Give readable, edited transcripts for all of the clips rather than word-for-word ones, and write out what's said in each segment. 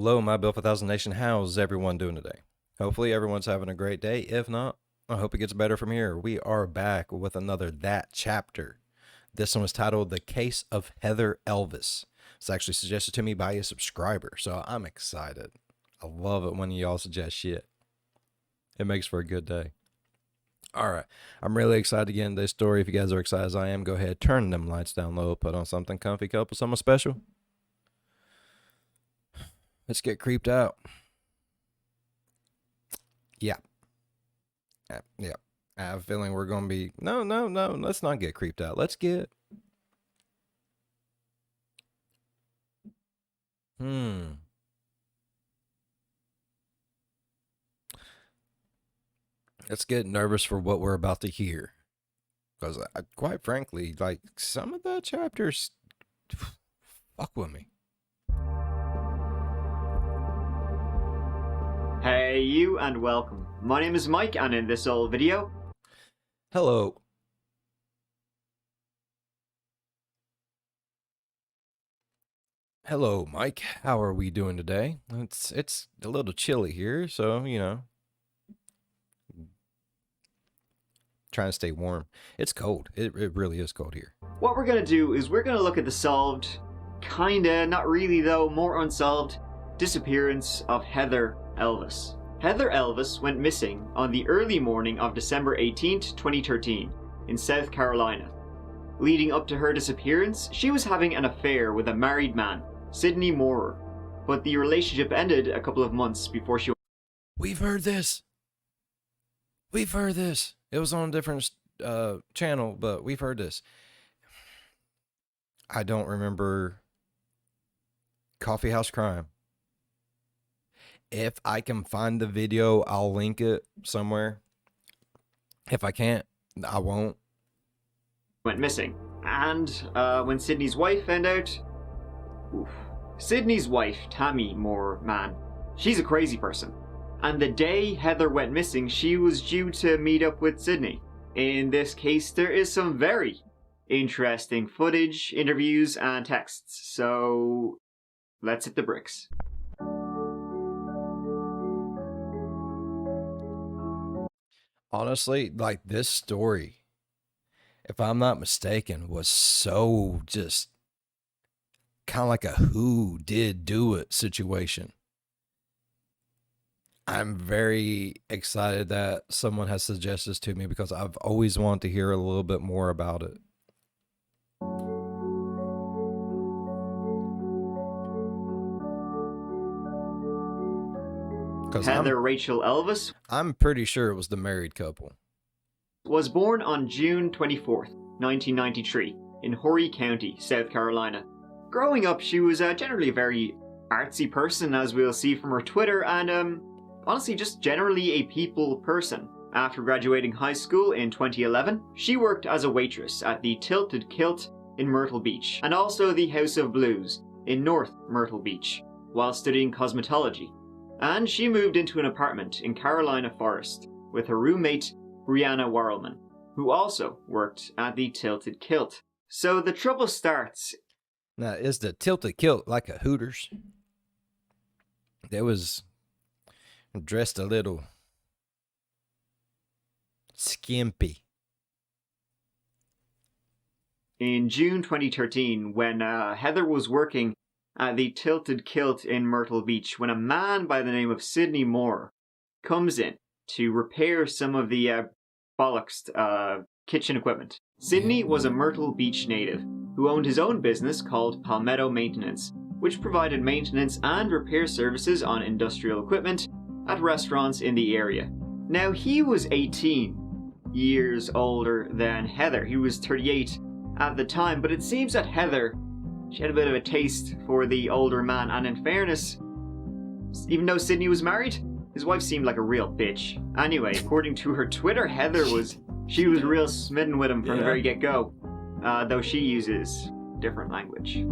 Hello, my Bill 1000 Nation. How's everyone doing today? Hopefully everyone's having a great day. If not, I hope it gets better from here. We are back with another That Chapter. This one was titled The Case of Heather Elvis. It's actually suggested to me by a subscriber, so I'm excited. I love it when y'all suggest shit. It makes for a good day. All right, I'm really excited to get into this story. If you guys are excited as I am, go ahead, turn them lights down low, put on something comfy, cup with someone special. Let's get creeped out. Yeah. Yeah. I have a feeling we're going to be... No. Let's not get creeped out. Let's get... Let's get nervous for what we're about to hear. Because, quite frankly, like, some of the chapters... Fuck with me. Hey you and welcome. My name is Mike and in this old video... Hello. Hello, Mike. How are we doing today? It's a little chilly here, so, you know. Trying to stay warm. It's cold. It really is cold here. What we're going to do is we're going to look at the solved, kinda, not really though, more unsolved, disappearance of Heather Elvis. Heather Elvis went missing on the early morning of December 18th, 2013 in South Carolina. Leading up to her disappearance, she was having an affair with a married man, Sidney Moorer, but the relationship ended a couple of months before she... We've heard this. We've heard this. It was on a different channel, but we've heard this. I don't remember Coffee House Crime. If I can find the video, I'll link it somewhere. If I can't, I won't. Went missing. And when Sidney's wife found out... Oof. Sidney's wife, Tammy Moorer, man, she's a crazy person. And the day Heather went missing, she was due to meet up with Sidney. In this case, there is some very interesting footage, interviews, and texts. So, let's hit the bricks. Honestly, like, this story, if I'm not mistaken, was so just kind of like a who did do it situation. I'm very excited that someone has suggested this to me because I've always wanted to hear a little bit more about it. Heather Rachel Elvis, I'm pretty sure it was the married couple, was born on June 24th, 1993 in Horry County, South Carolina. Growing up, she was generally a very artsy person, as we'll see from her Twitter, and honestly just generally a people person. After graduating high school in 2011, she worked as a waitress at the Tilted Kilt in Mytle Beach, and also the House of Blues in North Mytle Beach, while studying cosmetology. And she moved into an apartment in Carolina Forest with her roommate, Brianna Warrelman, who also worked at the Tilted Kilt. So the trouble starts... Now, is the Tilted Kilt like a Hooters? They was dressed a little skimpy. In June 2013, when Heather was working at the Tilted Kilt in Mytle Beach, when a man by the name of Sidney Moorer comes in to repair some of the bollocks kitchen equipment. Sidney was a Mytle Beach native who owned his own business called Palmetto Maintenance, which provided maintenance and repair services on industrial equipment at restaurants in the area. Now, he was 18 years older than Heather. He was 38 at the time, but it seems that Heather, she had a bit of a taste for the older man, and in fairness, even though Sidney was married, his wife seemed like a real bitch. Anyway, according to her Twitter, Heather was real smitten with him from the very get-go, though she uses different language.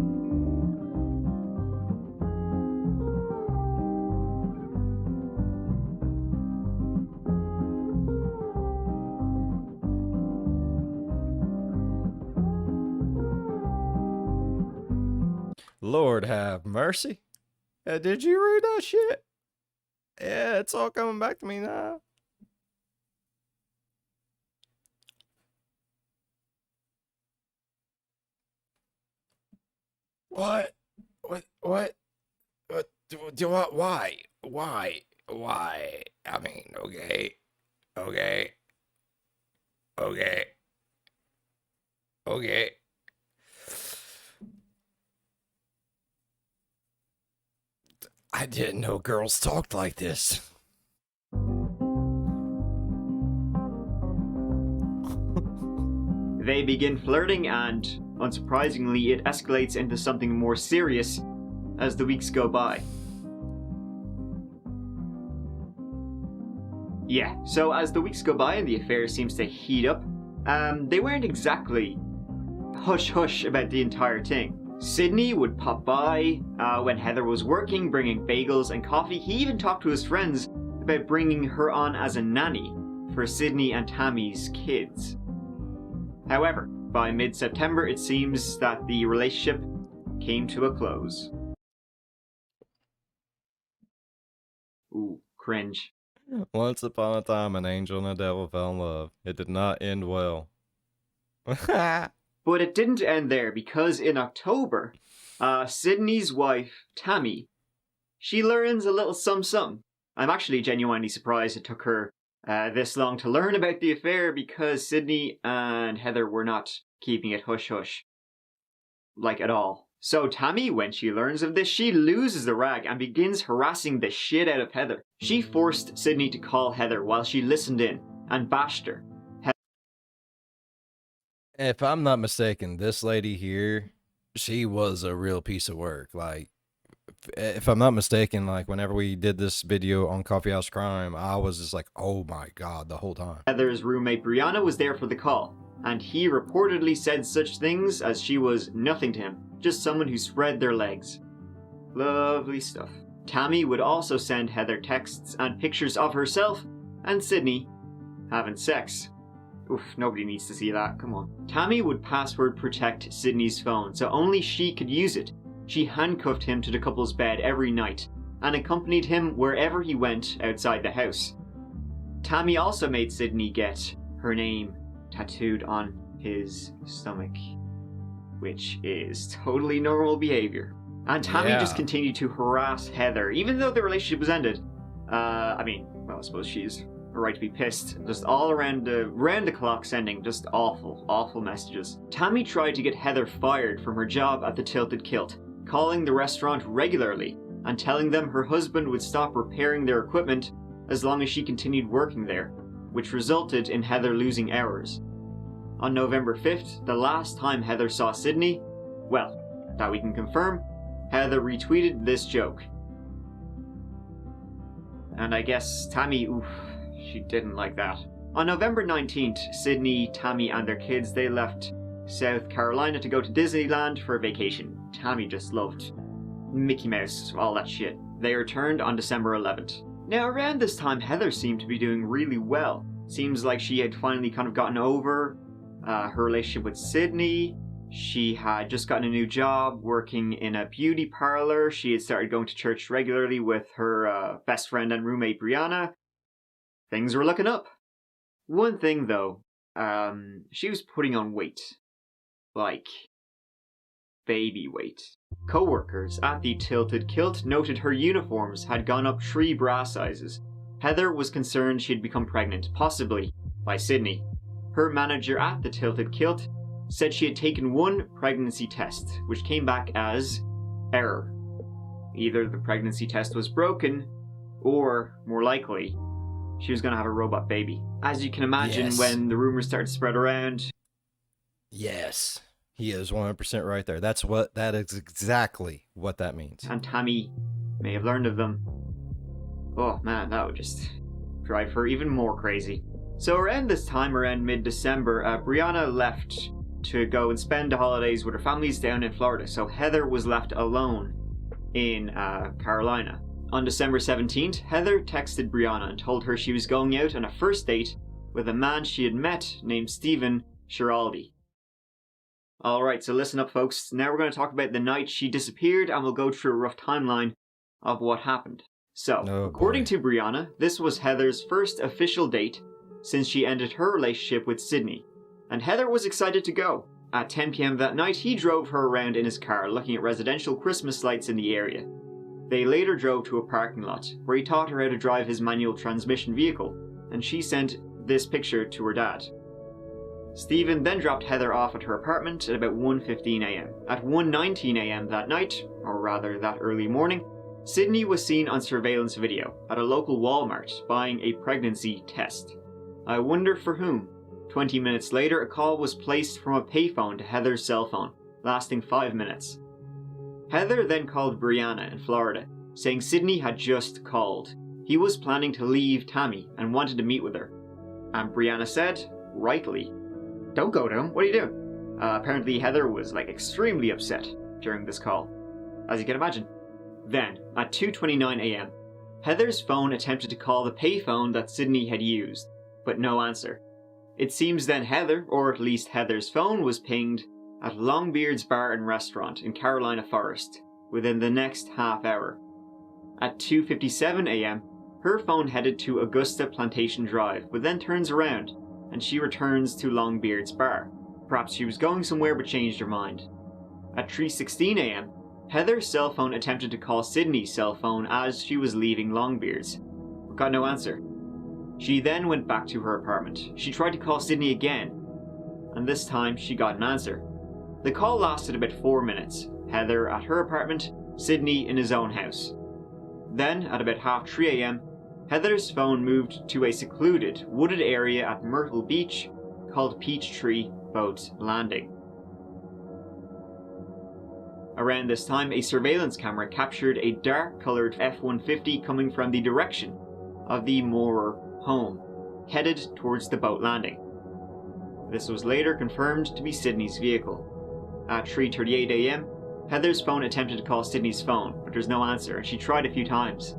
Lord have mercy. Did you read that shit? Yeah, it's all coming back to me now. What? What? Do what? Why? Why? I mean, okay. Okay. Okay. Okay. I didn't know girls talked like this. They begin flirting, and unsurprisingly, it escalates into something more serious as the weeks go by. Yeah, so as the weeks go by and the affair seems to heat up, they weren't exactly hush-hush about the entire thing. Sidney would pop by when Heather was working, bringing bagels and coffee. He even talked to his friends about bringing her on as a nanny for Sidney and Tammy's kids. However, by mid-September, it seems that the relationship came to a close. Ooh, cringe. Once upon a time, an angel and a devil fell in love. It did not end well. But it didn't end there, because in October, Sidney's wife, Tammy, she learns a little something. I'm actually genuinely surprised it took her this long to learn about the affair, because Sidney and Heather were not keeping it hush-hush. Like, at all. So Tammy, when she learns of this, she loses the rag and begins harassing the shit out of Heather. She forced Sidney to call Heather while she listened in and bashed her. If I'm not mistaken, this lady here, she was a real piece of work. Like, if I'm not mistaken, like whenever we did this video on Coffee House Crime, I was just like, oh my god, the whole time. Heather's roommate Brianna was there for the call, and he reportedly said such things as she was nothing to him, just someone who spread their legs. Lovely stuff. Tammy would also send Heather texts and pictures of herself and Sidney having sex. Oof, nobody needs to see that, come on. Tammy would password protect Sidney's phone, so only she could use it. She handcuffed him to the couple's bed every night, and accompanied him wherever he went outside the house. Tammy also made Sidney get her name tattooed on his stomach, which is totally normal behavior. And Tammy just continued to harass Heather, even though the relationship was ended. I suppose she's right to be pissed. Just all around the clock sending just awful messages. Tammy tried to get Heather fired from her job at the Tilted Kilt, calling the restaurant regularly and telling them her husband would stop repairing their equipment as long as she continued working there, which resulted in Heather losing hours. On November 5th, the last time Heather saw Sidney, well, that we can confirm, Heather retweeted this joke. And I guess Tammy, she didn't like that. On November 19th, Sidney, Tammy and their kids, they left South Carolina to go to Disneyland for a vacation. Tammy just loved Mickey Mouse, all that shit. They returned on December 11th. Now around this time, Heather seemed to be doing really well. Seems like she had finally kind of gotten over her relationship with Sidney. She had just gotten a new job working in a beauty parlor. She had started going to church regularly with her best friend and roommate Brianna. Things were looking up. One thing though, she was putting on weight. Like, baby weight. Co-workers at the Tilted Kilt noted her uniforms had gone up 3 bra sizes. Heather was concerned she had become pregnant, possibly by Sidney. Her manager at the Tilted Kilt said she had taken 1 pregnancy test, which came back as error. Either the pregnancy test was broken, or, more likely, she was going to have a robot baby. As you can imagine, when the rumors started to spread around... Yes, he is 100% right there. That is exactly what that means. And Tammy may have learned of them. Oh man, that would just drive her even more crazy. So around this time, around mid-December, Brianna left to go and spend the holidays with her families down in Florida, so Heather was left alone in Carolina. On December 17th, Heather texted Brianna and told her she was going out on a first date with a man she had met named Stephen Schiraldi. Alright, so listen up folks, now we're going to talk about the night she disappeared and we'll go through a rough timeline of what happened. So, Oh, according boy. to Brianna, this was Heather's first official date since she ended her relationship with Sidney, and Heather was excited to go. At 10 p.m. that night, he drove her around in his car looking at residential Christmas lights in the area. They later drove to a parking lot, where he taught her how to drive his manual transmission vehicle, and she sent this picture to her dad. Stephen then dropped Heather off at her apartment at about 1:15 a.m. At 1:19 a.m. that night, or rather that early morning, Sidney was seen on surveillance video at a local Walmart buying a pregnancy test. I wonder for whom. 20 minutes later, a call was placed from a payphone to Heather's cell phone, lasting 5 minutes. Heather then called Brianna in Florida, saying Sidney had just called. He was planning to leave Tammy and wanted to meet with her. And Brianna said, rightly, "Don't go to him, what are you doing?" Apparently Heather was extremely upset during this call, as you can imagine. Then, at 2:29 a.m., Heather's phone attempted to call the payphone that Sidney had used, but no answer. It seems then Heather, or at least Heather's phone, was pinged at Longbeard's Bar and Restaurant in Carolina Forest within the next half hour. At 2:57 a.m., her phone headed to Augusta Plantation Drive, but then turns around and she returns to Longbeard's Bar. Perhaps she was going somewhere but changed her mind. At 3:16 a.m., Heather's cell phone attempted to call Sidney's cell phone as she was leaving Longbeard's, but got no answer. She then went back to her apartment. She tried to call Sidney again, and this time she got an answer. The call lasted about 4 minutes. Heather at her apartment, Sidney in his own house. Then, at about 3:30 a.m., Heather's phone moved to a secluded, wooded area at Mytle Beach called Peachtree Boat Landing. Around this time, a surveillance camera captured a dark-coloured F-150 coming from the direction of the Moorer home, headed towards the boat landing. This was later confirmed to be Sidney's vehicle. At 3:38 a.m., Heather's phone attempted to call Sidney's phone, but there's no answer, and she tried a few times.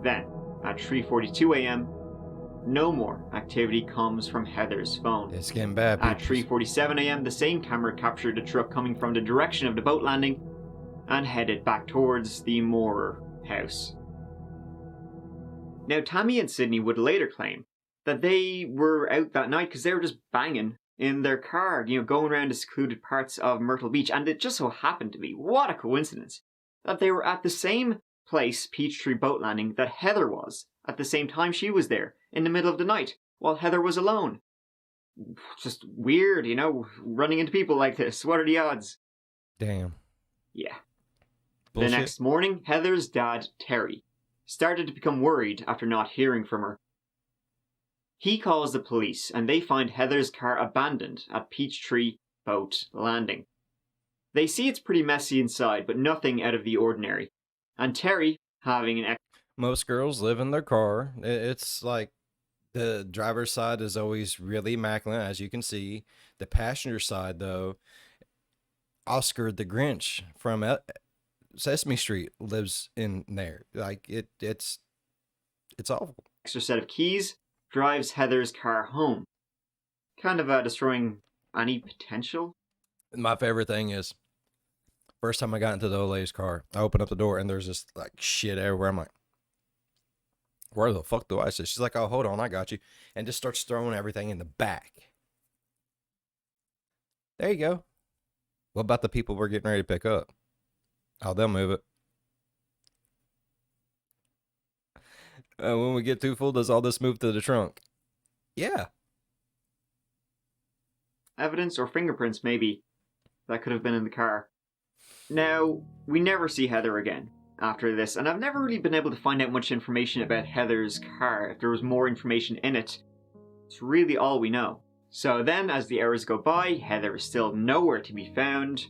Then, at 3:42 a.m., no more activity comes from Heather's phone. It's getting bad. At peoples. 3:47 a.m., the same camera captured a truck coming from the direction of the boat landing and headed back towards the Moorer house. Now, Tammy and Sidney would later claim that they were out that night because they were just banging in their car, going around the secluded parts of Mytle Beach, and it just so happened to be, what a coincidence, that they were at the same place, Peachtree Boat Landing, that Heather was at the same time she was there, in the middle of the night, while Heather was alone. Just weird, running into people like this. What are the odds? Damn. Yeah. Bullshit. The next morning, Heather's dad, Terry, started to become worried after not hearing from her. He calls the police, and they find Heather's car abandoned at Peachtree Boat Landing. They see it's pretty messy inside, but nothing out of the ordinary. And Terry, having an Most girls live in their car. It's like the driver's side is always really immaculate, as you can see. The passenger side, though, Oscar the Grinch from Sesame Street lives in there. It's awful. extra set of keys, drives Heather's car home, kind of destroying any potential. My favorite thing is, first time I got into the old lady's car, I open up the door and there's just shit everywhere. I'm like, where the fuck do I sit? She's like, oh, hold on, I got you. And just starts throwing everything in the back. There you go. What about the people we're getting ready to pick up? Oh, they'll move it. When we get too full, does all this move to the trunk? Yeah. Evidence or fingerprints, maybe, that could have been in the car. Now, we never see Heather again after this, and I've never really been able to find out much information about Heather's car. If there was more information in it, it's really all we know. So then, as the hours go by, Heather is still nowhere to be found.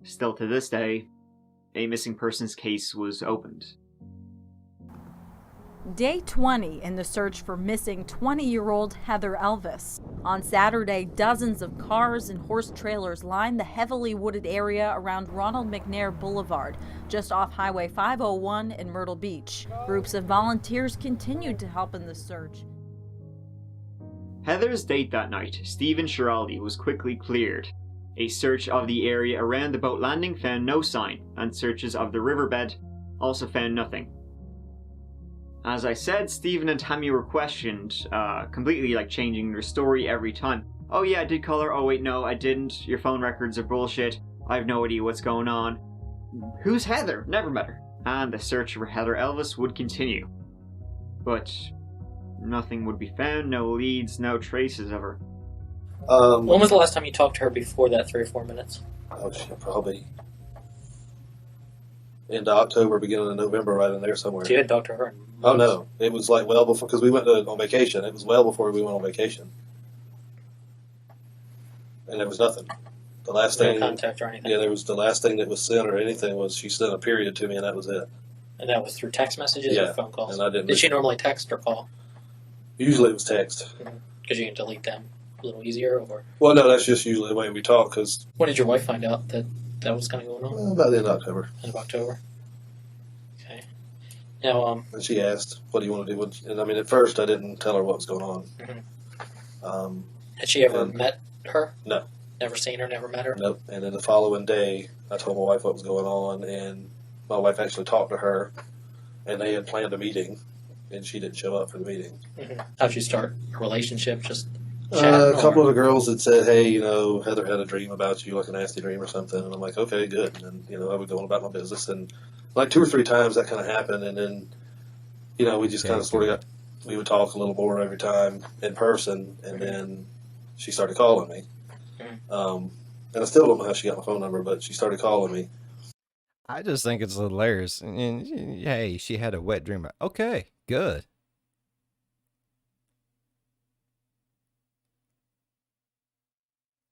Still to this day, a missing persons case was opened. Day 20 in the search for missing 20-year-old Heather Elvis. On Saturday, dozens of cars and horse trailers lined the heavily wooded area around Ronald McNair Boulevard, just off Highway 501 in Mytle Beach. Groups of volunteers continued to help in the search. Heather's date that night, Stephen Schiraldi, was quickly cleared. A search of the area around the boat landing found no sign, and searches of the riverbed also found nothing. As I said, Stephen and Tammy were questioned, completely like changing their story every time. Oh yeah, I did call her. Oh wait, no, I didn't. Your phone records are bullshit. I have no idea what's going on. Who's Heather? Never met her. And the search for Heather Elvis would continue. But nothing would be found, no leads, no traces of her. When was the last time you talked to her before that 3 or 4 minutes? Oh, shit, probably into October, beginning of November, right in there somewhere. So you had talked to her? Oh, no. It was like well before, because we went on vacation. It was well before we went on vacation. And there was nothing. The last No thing, contact or anything? yeah, there was the last thing that was sent or anything was she sent a period to me, and that was it. And that was through text messages Yeah, or phone calls? and I didn't. Did she normally text or call? Usually it was text. Because you can delete them a little easier? Or Well, no, that's just usually the way we talk, because when did your wife find out that that was kind of going on? about the end of October. End of October? Okay. Now, And she asked, what do you want to do? And I mean, at first I didn't tell her what was going on. had she ever and- met her? No. Never seen her, never met her? Nope. And then the following day, I told my wife what was going on, and my wife actually talked to her, and they had planned a meeting, and she didn't show up for the meeting. How'd you start a relationship? Just A chatting? couple or- of the girls had said, hey, Heather had a dream about you, like a nasty dream or something. And I'm like, okay, good. And then, I would go on about my business. And like 2 or 3 times that kind of happened. And then, we just kind of sort of we would talk a little more every time in person. And then she started calling me. And I still don't know how she got my phone number, but she started calling me. I just think it's hilarious. And, hey, she had a wet dream. Okay, good.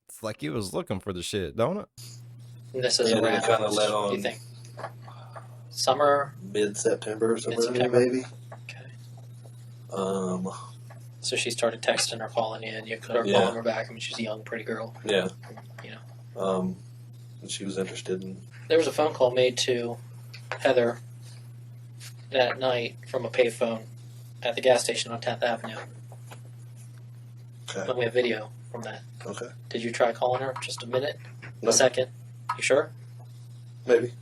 It's like he was looking for the shit, don't it? And this is And then around, it kind of led what do you on think? Summer? mid-September or somewhere in there, Mid-September. maybe. Okay. So she started texting or calling you, and you could have Yeah. calling her back. I mean, she's a young, pretty girl. Yeah. You know. And she was interested in. There was a phone call made to Heather that night from a payphone at the gas station on 10th Avenue. Okay. And we have video from that. Okay. Did you try calling her? Just a minute? No. A second? You sure? Maybe.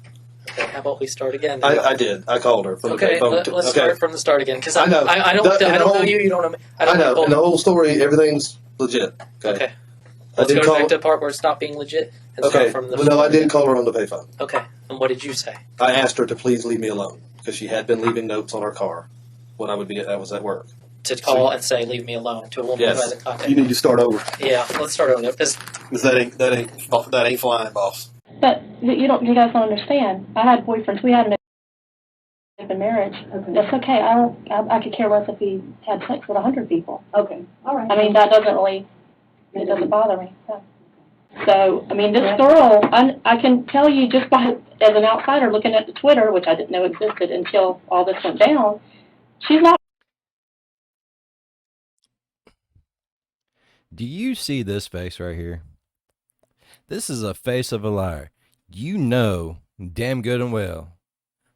Okay, how about we start again? I did. I called her. From Okay, the phone. let's start from the start again. Because I know. I don't know you. You don't know me. I I know. know. And the whole story, everything's legit. Okay. I Let's did go call. back to the part where it stopped being legit and Okay. start from the. Well, no, I did call her on the payphone. Okay. And what did you say? I asked her to please leave me alone because she had been leaving notes on her car when I was at work. To call and say, "Leave me alone," to a woman who Yes. hasn't contacted. You need to start over. Yeah, let's start over because Because that ain't flying, boss. But you guys don't understand. I had boyfriends. We had an open marriage. Okay. That's okay. I could care less if he had sex with 100 people. Okay. All right. I mean, that doesn't really, it doesn't bother me. No. So, I mean, this girl, I can tell you just by, as an outsider looking at the Twitter, which I didn't know existed until all this went down, she's not. Do you see this face right here? This is a face of a liar. You know damn good and well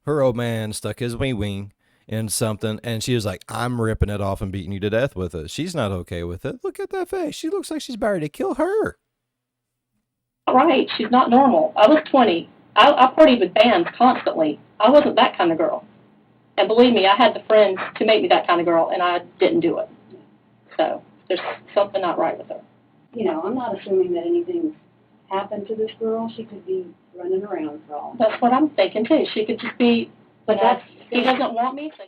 her old man stuck his wing in something, and she was like, I'm ripping it off and beating you to death with it. She's not okay with it. Look at that face. She looks like she's about ready to kill her. Right. She's not normal. I was 20. I partied with bands constantly. I wasn't that kind of girl. And believe me, I had the friends to make me that kind of girl, and I didn't do it. So there's something not right with her. I'm not assuming that anything's happened to this girl. She could be running around for all. That's what I'm thinking, too. She could just be, But that's he doesn't want me, so.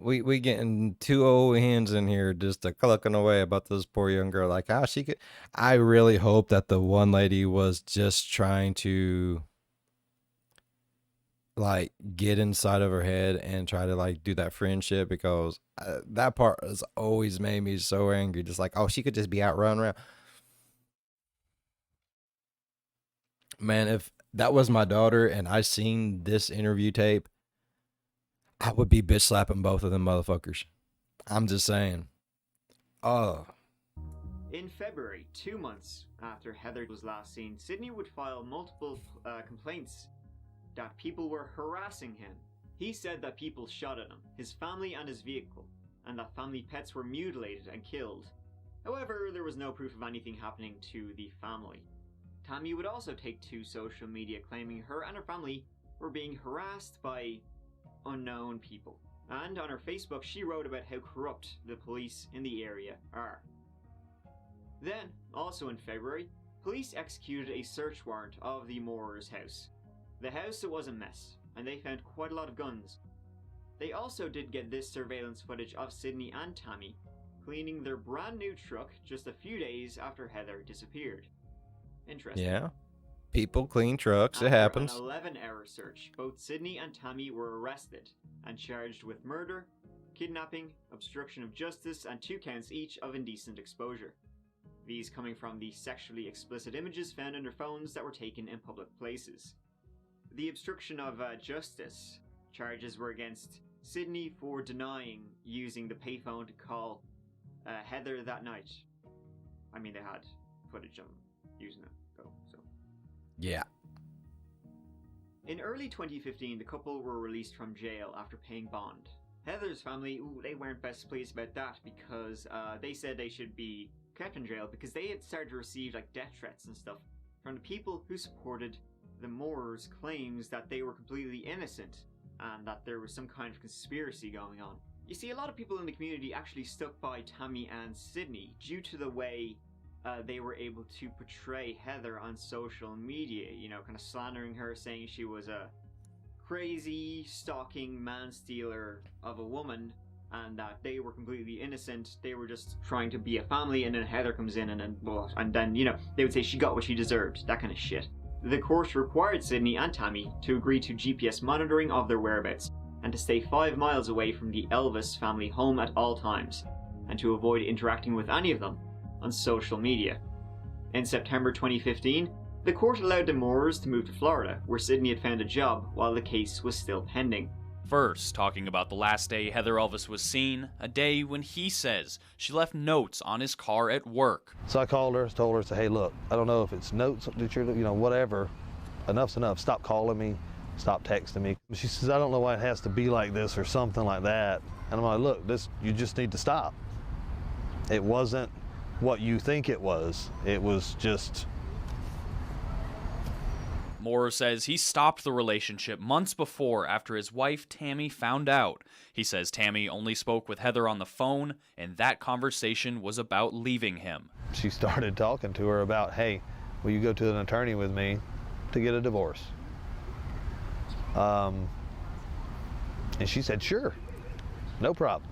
We getting 2 old hens in here just clucking away about this poor young girl. Like how she could. I really hope that the one lady was just trying to like get inside of her head and try to like do that friendship, because that part has always made me so angry. Just like, oh, she could just be out running around. Man, if that was my daughter and I seen this interview tape, I would be bitch slapping both of them motherfuckers. I'm just saying. Oh. In February, 2 months after Heather was last seen, Sidney would file multiple complaints that people were harassing him. He said that people shot at him, his family and his vehicle, and that family pets were mutilated and killed. However, there was no proof of anything happening to the family. Tammy would also take to social media claiming her and her family were being harassed by unknown people. And on her Facebook, she wrote about how corrupt the police in the area are. Then, also in February, police executed a search warrant of the Moorers' house. The house was a mess, and they found quite a lot of guns. They also did get this surveillance footage of Sidney and Tammy cleaning their brand new truck just a few days after Heather disappeared. Interesting. Yeah. People clean trucks. It After happens. an 11-hour search, both Sidney and Tammy were arrested and charged with murder, kidnapping, obstruction of justice, and 2 counts each of indecent exposure. These coming from the sexually explicit images found on their phones that were taken in public places. The obstruction of justice charges were against Sidney for denying using the payphone to call Heather that night. I mean, they had footage of them using it, though, so. Yeah. In early 2015, the couple were released from jail after paying bond. Heather's family, they weren't best pleased about that because they said they should be kept in jail because they had started to receive like death threats and stuff from the people who supported the Moorers' claims that they were completely innocent and that there was some kind of conspiracy going on. You see, a lot of people in the community actually stuck by Tammy and Sidney due to the way they were able to portray Heather on social media, you know, kind of slandering her, saying she was a crazy, stalking man-stealer of a woman, and that they were completely innocent. They were just trying to be a family, and then Heather comes in, and then, you know, they would say she got what she deserved, that kind of shit. The court required Sidney and Tammy to agree to GPS monitoring of their whereabouts, and to stay 5 miles away from the Elvis family home at all times, and to avoid interacting with any of them on social media. In September 2015, the court allowed the Moorers to move to Florida, where Sidney had found a job while the case was still pending. First, talking about the last day Heather Elvis was seen, a day when he says she left notes on his car at work. So I called her, told her, hey, look, I don't know if it's notes that you're, whatever. Enough's enough. Stop calling me. Stop texting me. She says, I don't know why it has to be like this or something like that. And I'm like, look, you just need to stop. It wasn't what you think it was. It was just... Moorer says he stopped the relationship months before after his wife Tammy found out. He says Tammy only spoke with Heather on the phone, and that conversation was about leaving him. She started talking to her about, hey, will you go to an attorney with me to get a divorce? And she said, sure, no problem.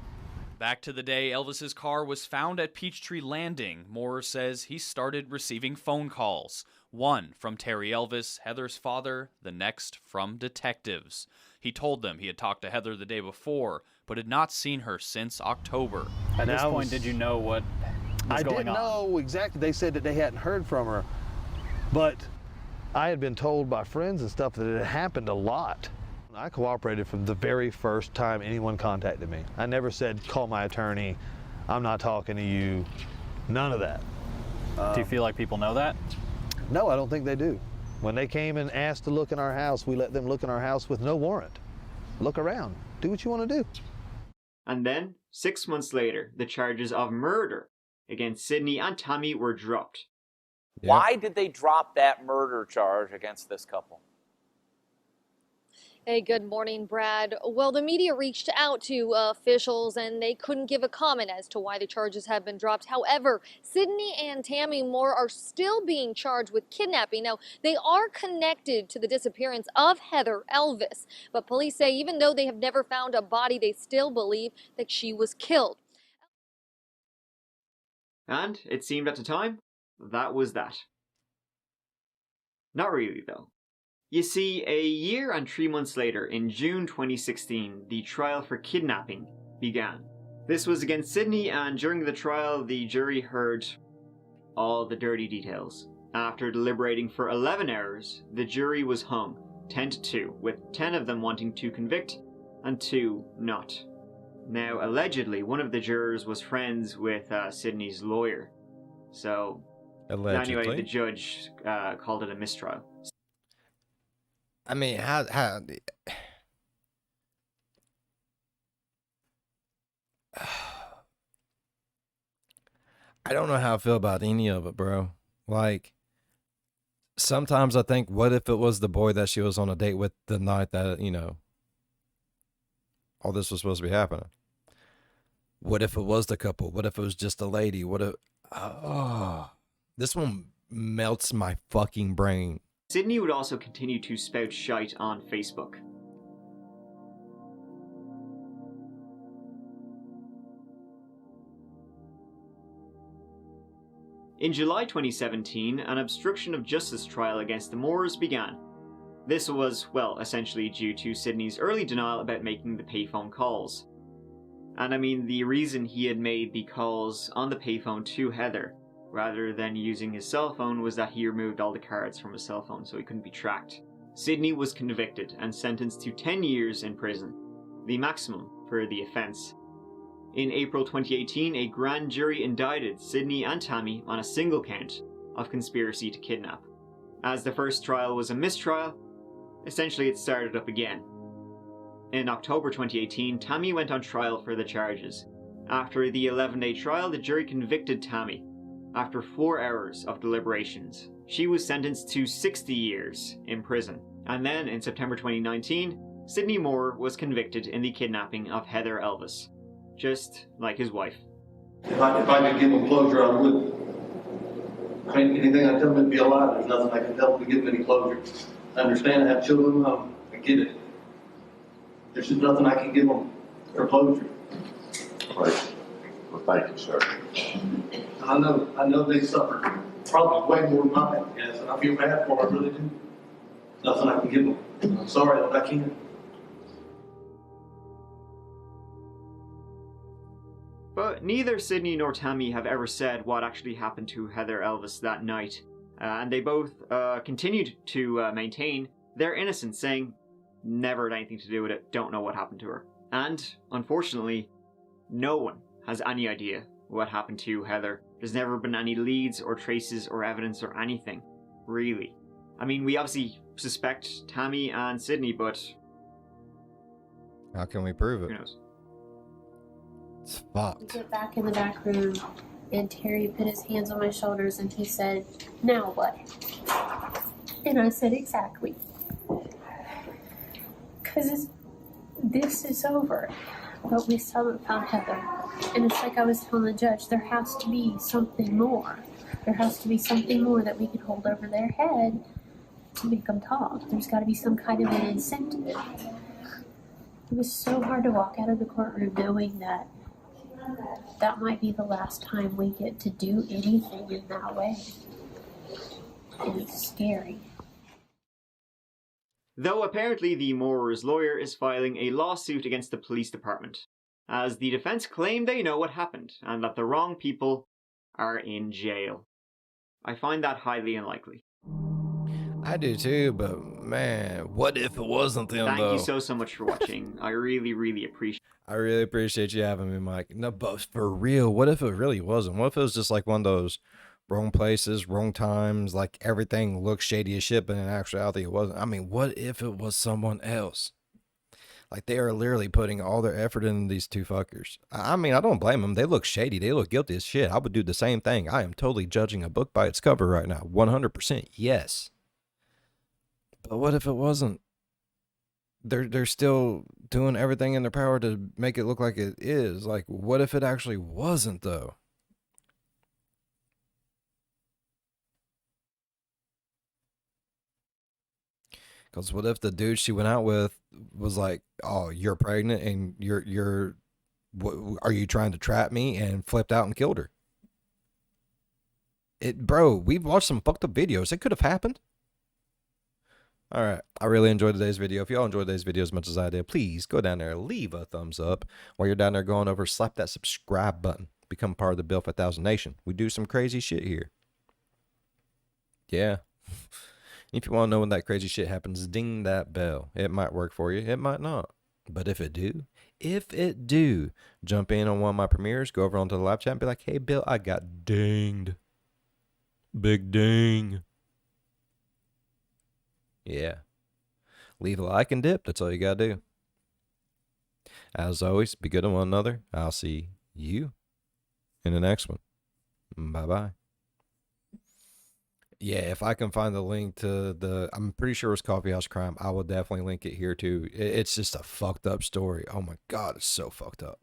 Back to the day Elvis's car was found at Peachtree Landing, Moorer says he started receiving phone calls. One from Terry Elvis, Heather's father, the next from detectives. He told them he had talked to Heather the day before, but had not seen her since October. At this point, did you know what was going on? I didn't know exactly. They said that they hadn't heard from her, but I had been told by friends and stuff that it had happened a lot. I cooperated from the very first time anyone contacted me. I never said, call my attorney, I'm not talking to you, none of that. Do you feel like people know that? No, I don't think they do. When they came and asked to look in our house, we let them look in our house with no warrant. Look around, do what you want to do. And then, 6 months later, the charges of murder against Sidney and Tammy were dropped. Yep. Why did they drop that murder charge against this couple? Hey, good morning, Brad. Well, the media reached out to officials and they couldn't give a comment as to why the charges have been dropped. However, Sidney and Tammy Moore are still being charged with kidnapping. Now, they are connected to the disappearance of Heather Elvis, but police say even though they have never found a body, they still believe that she was killed. And it seemed at the time, that was that. Not really, though. You see, a year and 3 months later, in June 2016, the trial for kidnapping began. This was against Sidney, and during the trial, the jury heard all the dirty details. After deliberating for 11 hours, the jury was hung, 10-2, with 10 of them wanting to convict, and 2 not. Now, allegedly, one of the jurors was friends with Sidney's lawyer. So, Allegedly. anyway, the judge called it a mistrial. I mean, how I don't know how I feel about any of it, bro. Like, sometimes I think, what if it was the boy that she was on a date with the night that, you know, all this was supposed to be happening? What if it was the couple? What if it was just a lady? What if... Oh, this one melts my fucking brain. Sidney would also continue to spout shite on Facebook. In July 2017, an obstruction of justice trial against the Moores began. This was, well, essentially due to Sidney's early denial about making the payphone calls. And I mean, the reason he had made the calls on the payphone to Heather, rather than using his cell phone, was that he removed all the cards from his cell phone so he couldn't be tracked. Sidney was convicted and sentenced to 10 years in prison, the maximum for the offence. In April 2018, a grand jury indicted Sidney and Tammy on a single count of conspiracy to kidnap. As the first trial was a mistrial, essentially it started up again. In October 2018, Tammy went on trial for the charges. After the 11-day trial, the jury convicted Tammy. After 4 hours of deliberations, she was sentenced to 60 years in prison. And then, in September 2019, Sidney Moorer was convicted in the kidnapping of Heather Elvis, just like his wife. If I could give them closure, I would. I mean, anything I tell them would be a lie. There's nothing I can tell them to give them any closure. I understand I have children. I get it. There's just nothing I can give them for closure. Right. Well, thank you, sir. I know they suffered probably way more than I have, yes, and I feel bad for them, I really do. Nothing I can give them. I'm sorry that I can't. But neither Sidney nor Tammy have ever said what actually happened to Heather Elvis that night, and they both continued to maintain their innocence, saying never had anything to do with it, don't know what happened to her. And, unfortunately, no one has any idea what happened to Heather. There's never been any leads or traces or evidence or anything, really. I mean, we obviously suspect Tammy and Sidney, but how can we prove it? Who knows? It's fucked. We get back in the back room, and Terry put his hands on my shoulders, and he said, "Now what?" And I said, "Exactly. Because this is over, but we still haven't found Heather." And it's like I was telling the judge, there has to be something more. There has to be something more that we can hold over their head to make them talk. There's got to be some kind of an incentive. It was so hard to walk out of the courtroom knowing that that might be the last time we get to do anything in that way. And it's scary. Though apparently the Moorer's lawyer is filing a lawsuit against the police department, as the defense claim they know what happened and that the wrong people are in jail. I find that highly unlikely. I do too, but man, what if it wasn't them, Thank though? you so much for watching. I really appreciate it. I really appreciate you having me, Mike. No, but for real, what if it really wasn't? What if it was just like one of those wrong places, wrong times, like everything looks shady as shit, but in actuality it wasn't? I mean, what if it was someone else? Like, they are literally putting all their effort into these two fuckers. I mean, I don't blame them. They look shady. They look guilty as shit. I would do the same thing. I am totally judging a book by its cover right now. 100%. Yes. But what if it wasn't? They're still doing everything in their power to make it look like it is. Like, what if it actually wasn't, though? Because what if the dude she went out with was like, "Oh, you're pregnant and are you trying to trap me?" and flipped out and killed her? Bro, we've watched some fucked up videos. It could have happened. All right, I really enjoyed today's video. If y'all enjoyed today's video as much as I did, please go down there, leave a thumbs up. While you're down there going over, slap that subscribe button. Become part of the Bill for 1,000 Nation. We do some crazy shit here. Yeah. If you want to know when that crazy shit happens, ding that bell. It might work for you. It might not. But if it do, jump in on one of my premieres, go over onto the live chat and be like, "Hey, Bill, I got dinged. Big ding." Yeah. Leave a like and dip. That's all you got to do. As always, be good to one another. I'll see you in the next one. Bye-bye. Yeah, if I can find the link to I'm pretty sure it's Coffee House Crime. I will definitely link it here too. It's just a fucked up story. Oh my God, it's so fucked up.